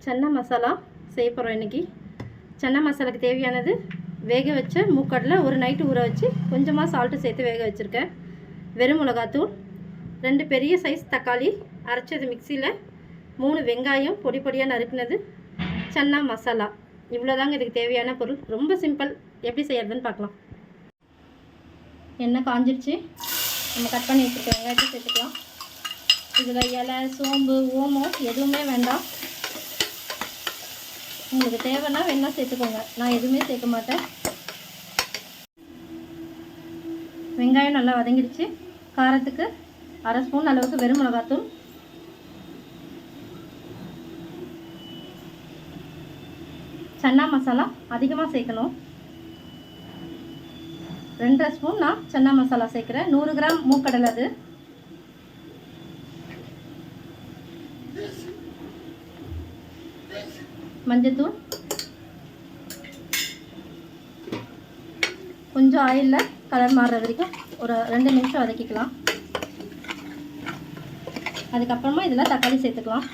சன்னா மசாலா செய்ய போகிறோம் இன்றைக்கி. சன்னா மசாலாவுக்கு தேவையானது வேக வச்ச மூக்கடலை ஒரு நைட்டு ஊற வச்சு கொஞ்சமாக சால்ட்டு சேர்த்து வேக வச்சுருக்கேன். வெறும் மிளகாத்தூள், 2 பெரிய சைஸ் தக்காளி அரைச்சது மிக்சியில், 3 வெங்காயம் பொடி பொடியாக நறுக்குனது, சன்னா மசாலா. இவ்வளோதாங்க இதுக்கு தேவையான பொருள். ரொம்ப சிம்பிள். எப்படி செய்யறதுன்னு பார்க்கலாம். எண்ணெய் காஞ்சிருச்சு. நம்ம கட் பண்ணி வச்சுருக்க வெங்காயத்தை சேர்த்துக்கலாம். இதில் இலை, சோம்பு, ஓமம் எதுவுமே வேண்டாம். உங்களுக்கு தேவைன்னா வேணால் சேர்த்துக்கோங்க. நான் எதுவுமே சேர்க்க மாட்டேன். வெங்காயம் நல்லா வதங்கிடுச்சு. காரத்துக்கு 1/2 ஸ்பூன் அளவுக்கு வெறும் மிளகாத்தூள், சன்னா மசாலா அதிகமாக சேர்க்கணும். 2.5 ஸ்பூன் நான் சன்னா மசாலா சேர்க்குறேன். 100 கிராம் மூக்கடலை. அது மஞ்சத்தூள், கொஞ்சம் ஆயிலில் கலர் மாறுற வரைக்கும் ஒரு 2 நிமிஷம் வதக்கிக்கலாம். அதுக்கப்புறமா இதில் தக்காளி சேர்த்துக்கலாம்.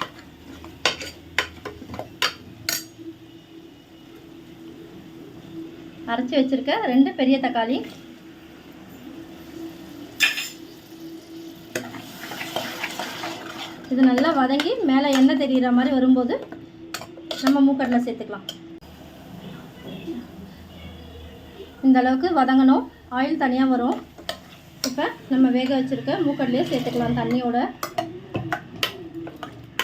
அரைச்சி வச்சுருக்க 2 பெரிய தக்காளி, இது நல்லா வதங்கி மேலே எண்ணெய் தெரிகிற மாதிரி வரும்போது நம்ம மூக்கடலை சேர்த்துக்கலாம். இந்த அளவுக்கு வதங்கணும். ஆயில் தனியாக வரும். இப்போ நம்ம வேக வச்சுருக்க மூக்கடலையே சேர்த்துக்கலாம் தண்ணியோட.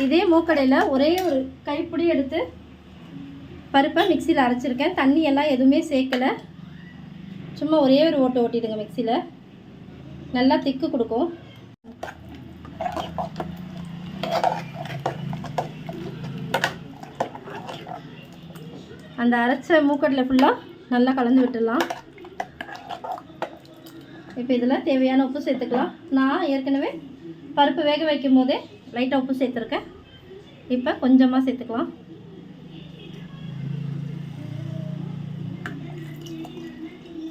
இதே மூக்கடையில் ஒரே ஒரு கைப்பிடி எடுத்து பருப்பை மிக்சியில் அரைச்சிருக்கேன். தண்ணி எல்லாம் எதுவுமே சேர்க்கலை. சும்மா ஒரே ஒரு ஓட்டு ஓட்டிடுங்க மிக்சியில். நல்லா திக்கு கொடுக்கும். அந்த அரைச்ச மூக்கடலை ஃபுல்லாக நல்லா கலந்து விட்டுடலாம். இப்போ இதில் தேவையான உப்பு சேர்த்துக்கலாம். நான் ஏற்கனவே பருப்பு வேக வைக்கும் போதே லைட்டாக உப்பு சேர்த்துருக்கேன். இப்போ கொஞ்சமாக சேர்த்துக்கலாம்.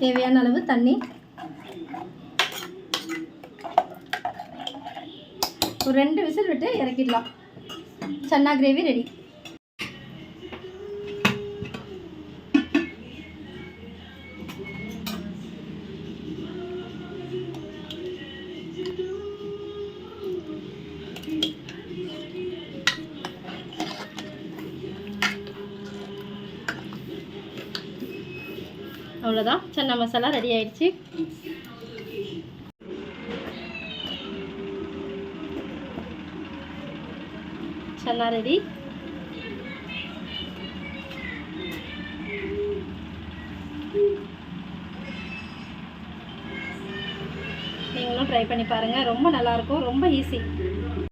தேவையான அளவு தண்ணி. ஒரு 2 விசில் விட்டு இறக்கிடலாம். Chana gravy ready. அவ்வளோதான், சன்னா மசாலா ரெடி ஆயிடுச்சு. சன்னா ரெடி. நீங்களும் ட்ரை பண்ணி பாருங்கள். ரொம்ப நல்லாயிருக்கும். ரொம்ப ஈஸி.